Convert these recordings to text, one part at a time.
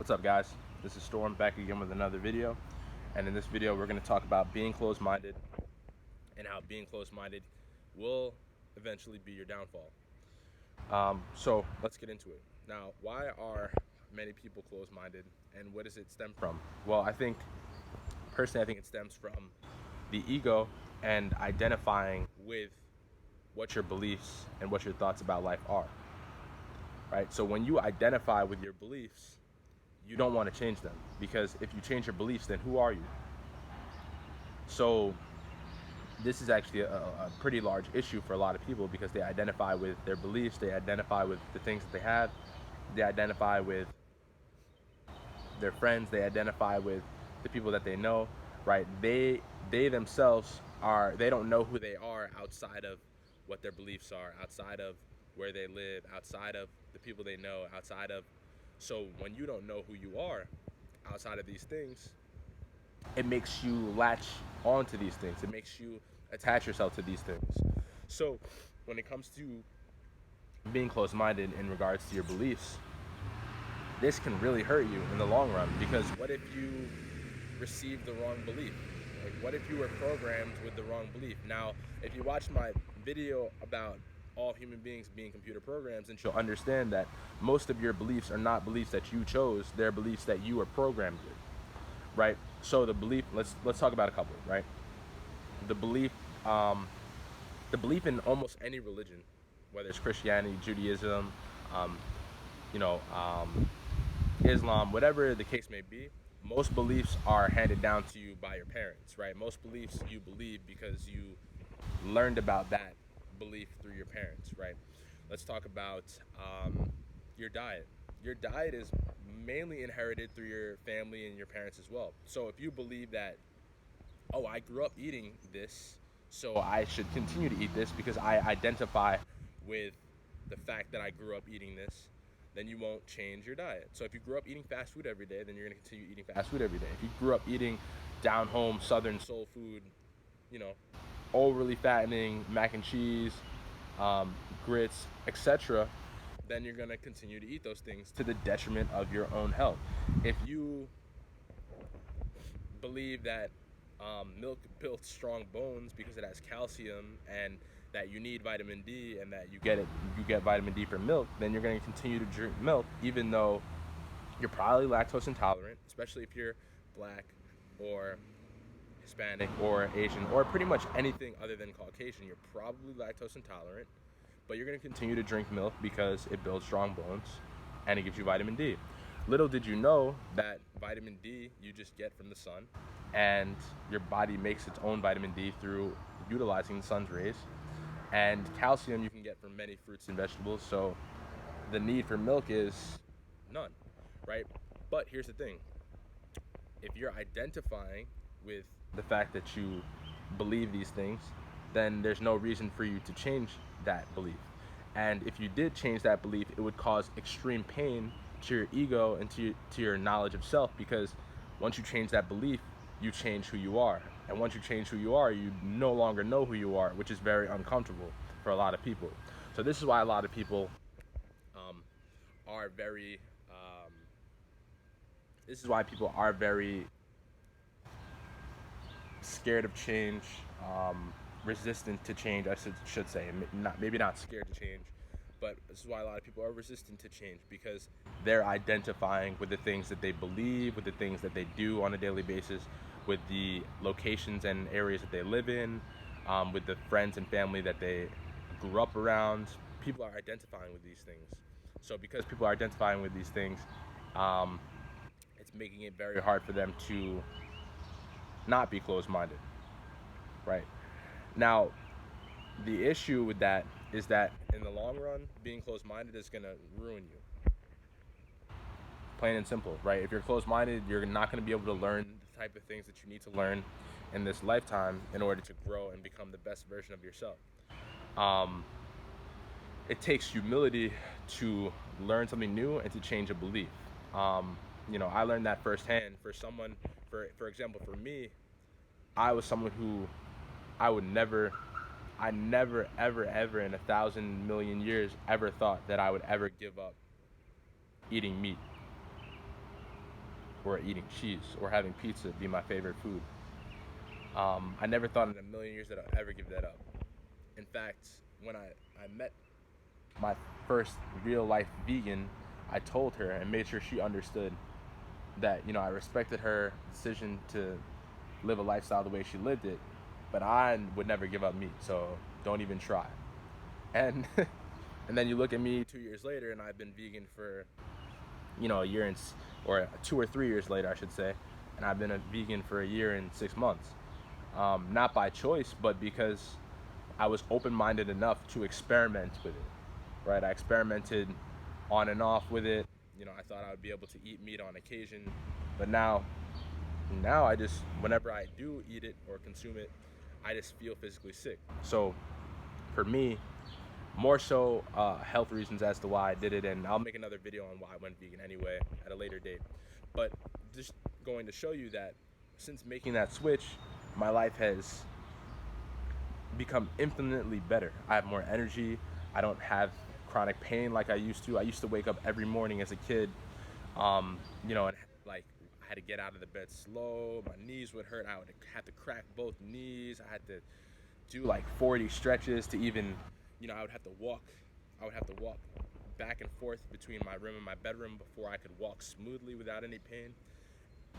What's up, guys? This is Storm back again with another video, and in this video we're going to talk about being closed-minded and how being closed-minded will eventually be your downfall. So let's get into it. Now, why are many people closed-minded, and what does it stem from? Well, personally, I think it stems from the ego and identifying with what your beliefs and what your thoughts about life are. Right? So when you identify with your beliefs, you don't want to change them, because if you change your beliefs, then who are you? So this is actually a pretty large issue for a lot of people, because they identify with their beliefs, they identify with the things that they have, they identify with their friends, they identify with the people that they know, right? They themselves they don't know who they are outside of what their beliefs are, outside of where they live, outside of the people they know, outside of. So when you don't know who you are outside of these things, it makes you latch onto these things. It makes you attach yourself to these things. So when it comes to being close-minded in regards to your beliefs, this can really hurt you in the long run, because what if you receive the wrong belief? Like, what if you were programmed with the wrong belief? Now, if you watch my video about all human beings being computer programs, then you'll understand that most of your beliefs are not beliefs that you chose, they're beliefs that you are programmed with, right? So the belief, let's talk about a couple, right? The belief, um, the belief in almost any religion, whether it's Christianity, Judaism, um, you know, Islam, whatever the case may be, most beliefs are handed down to you by your parents, right? Most beliefs you believe because you learned about that belief through your parents, right? Let's talk about your diet. Your diet is mainly inherited through your family and your parents as well. So if you believe that, oh, I grew up eating this, so I should continue to eat this because I identify with the fact that I grew up eating this, then you won't change your diet. So if you grew up eating fast food every day, then you're going to continue eating fast food every day. If you grew up eating down home southern soul food, you know, overly fattening mac and cheese, grits, etc., then you're going to continue to eat those things to the detriment of your own health. If you believe that milk builds strong bones because it has calcium, and that you need vitamin D, and that you get vitamin D from milk, then you're going to continue to drink milk, even though you're probably lactose intolerant, especially if you're black or Hispanic or Asian or pretty much anything other than Caucasian. You're probably lactose intolerant, but you're going to continue to drink milk because it builds strong bones and it gives you vitamin D. Little did you know that vitamin D you just get from the sun, and your body makes its own vitamin D through utilizing the sun's rays, and calcium you can get from many fruits and vegetables. So the need for milk is none, right? But here's the thing: if you're identifying with the fact that you believe these things, then there's no reason for you to change that belief. And if you did change that belief, it would cause extreme pain to your ego and to your knowledge of self, because once you change that belief, you change who you are. And once you change who you are, you no longer know who you are, which is very uncomfortable for a lot of people. So this is why a lot of people um, are very this is why people are very scared of change, resistant to change. I should say, maybe not scared to change, but this is why a lot of people are resistant to change, because they're identifying with the things that they believe, with the things that they do on a daily basis, with the locations and areas that they live in, with the friends and family that they grew up around. People are identifying with these things. So because people are identifying with these things, um, it's making it very hard for them to not be closed-minded, right? Now, the issue with that is that in the long run, being closed-minded is going to ruin you. Plain and simple, right? If you're closed-minded, you're not going to be able to learn the type of things that you need to learn in this lifetime in order to grow and become the best version of yourself. Um, it takes humility to learn something new and to change a belief. I learned that firsthand. For example, for me, I was someone who I would never, I never, ever, ever in 1,000,000,000 years ever thought that I would ever give up eating meat. or eating cheese or having pizza be my favorite food. I never thought in a million years that I'd ever give that up. In fact, when I met my first real life vegan, I told her and made sure she understood that, I respected her decision to live a lifestyle the way she lived it, but I would never give up meat, so don't even try. And and then you look at me 2 years later, and I've been vegan for a year or 2 or 3 years later, I should say, and I've been a vegan for a year and 6 months. Not by choice, but because I was open-minded enough to experiment with it. Right? I experimented on and off with it. I thought I would be able to eat meat on occasion, but now I just, whenever I do eat it or consume it, I just feel physically sick. So for me, more so health reasons as to why I did it, and I'll make another video on why I went vegan anyway at a later date. But just going to show you that since making that switch, my life has become infinitely better. I have more energy. I don't have chronic pain like I used to. I used to wake up every morning as a kid, and like I had to get out of the bed slow. My knees would hurt. I would have to crack both knees. I had to do like 40 stretches to even, I would have to walk. I would have to walk back and forth between my room and my bedroom before I could walk smoothly without any pain.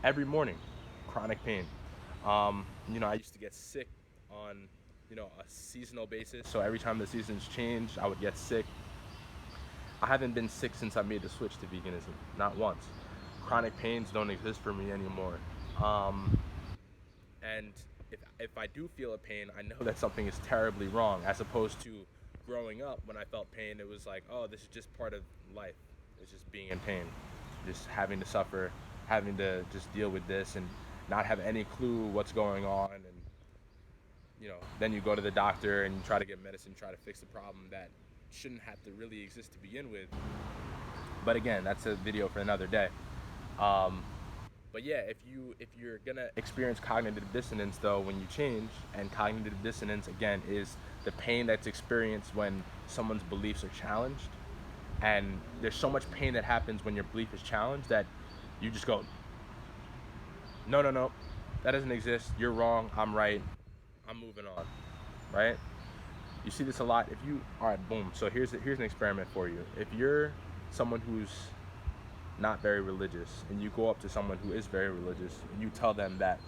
Every morning, chronic pain. I used to get sick on, a seasonal basis. So every time the seasons changed, I would get sick. I haven't been sick since I made the switch to veganism, not once. Chronic pains don't exist for me anymore. And if I do feel a pain, I know that something is terribly wrong, as opposed to growing up when I felt pain, it was like, oh, this is just part of life. It's just being in pain, just having to suffer, having to just deal with this and not have any clue what's going on. And, then you go to the doctor and you try to get medicine, try to fix the problem that shouldn't have to really exist to begin with. But again, that's a video for another day. But yeah, if you're gonna experience cognitive dissonance though when you change, and cognitive dissonance again is the pain that's experienced when someone's beliefs are challenged, and there's so much pain that happens when your belief is challenged that you just go, no, no, no, that doesn't exist. You're wrong. I'm right. I'm moving on. Right? You see this a lot. All right, boom. So here's an experiment for you. If you're someone who's not very religious, and you go up to someone who is very religious, and you tell them that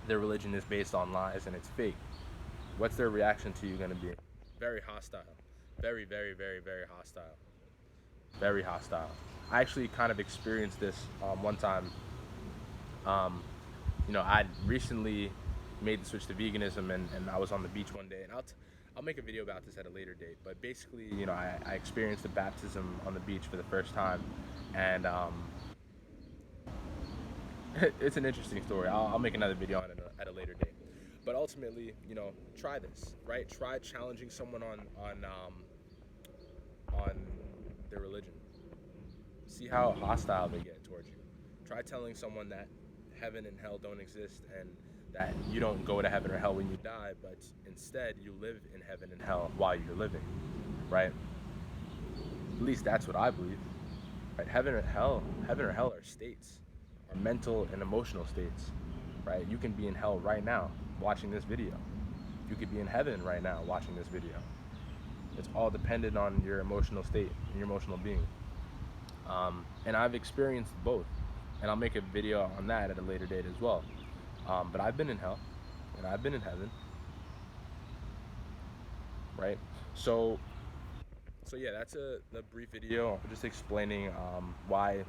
their religion is based on lies and it's fake, what's their reaction to you going to be? Very hostile. Very, very, very, very hostile. Very hostile. I actually kind of experienced this one time. I'd recently made the switch to veganism, and I was on the beach one day, and I'll make a video about this at a later date. But basically, I experienced a baptism on the beach for the first time, and it's an interesting story. I'll make another video on it at a later date. But ultimately, try this, right? Try challenging someone on their religion. See how hostile they get towards you. Try telling someone that heaven and hell don't exist, and that you don't go to heaven or hell when you die, but instead you live in heaven and hell while you're living, right? At least that's what I believe. Right? Heaven or hell are states, are mental and emotional states, right? You can be in hell right now watching this video. You could be in heaven right now watching this video. It's all dependent on your emotional state and your emotional being. And I've experienced both, and I'll make a video on that at a later date as well. But I've been in hell, and I've been in heaven, right? So yeah, that's a brief video just explaining why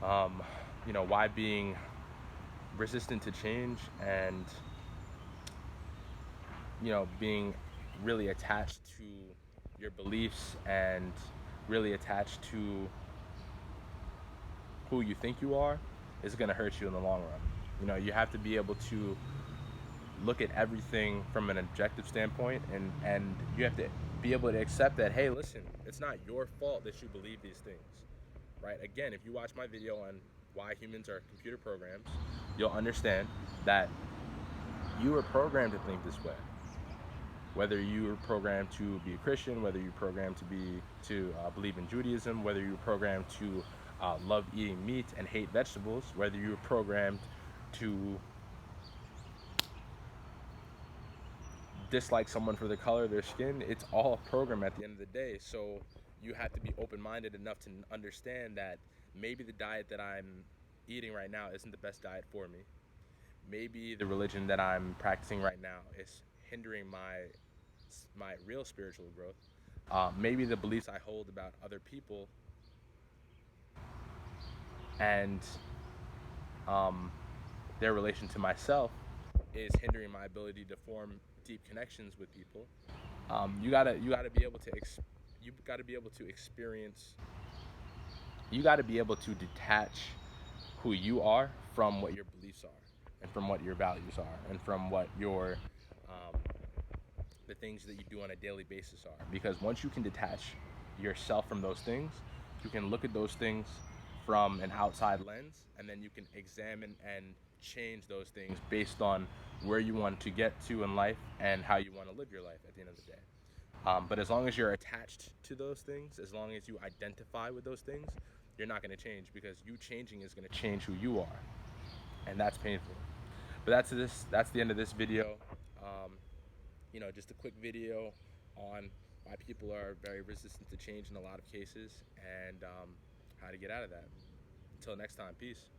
why being resistant to change and being really attached to your beliefs and really attached to who you think you are is going to hurt you in the long run. You have to be able to look at everything from an objective standpoint, and you have to be able to accept that, hey, listen, it's not your fault that you believe these things, right? Again, if you watch my video on why humans are computer programs, you'll understand that you were programmed to think this way. Whether you were programmed to be a Christian, whether you're programmed to believe in Judaism, whether you're programmed to love eating meat and hate vegetables, whether you were programmed to dislike someone for the color of their skin, it's all a program at the end of the day. So you have to be open-minded enough to understand that maybe the diet that I'm eating right now isn't the best diet for me. Maybe the religion that I'm practicing right now is hindering my real spiritual growth. Maybe the beliefs I hold about other people and um, their relation to myself is hindering my ability to form deep connections with people. You gotta be able to you gotta be able to experience. You gotta be able to detach who you are from what your beliefs are, and from what your values are, and from what your um, the things that you do on a daily basis are. Because once you can detach yourself from those things, you can look at those things from an outside lens, and then you can examine and change those things based on where you want to get to in life and how you want to live your life at the end of the day. But as long as you're attached to those things, as long as you identify with those things, you're not going to change, because you changing is going to change who you are, and that's painful. But that's the end of this video. Um, just a quick video on why people are very resistant to change in a lot of cases, and how to get out of that. Until next time, peace.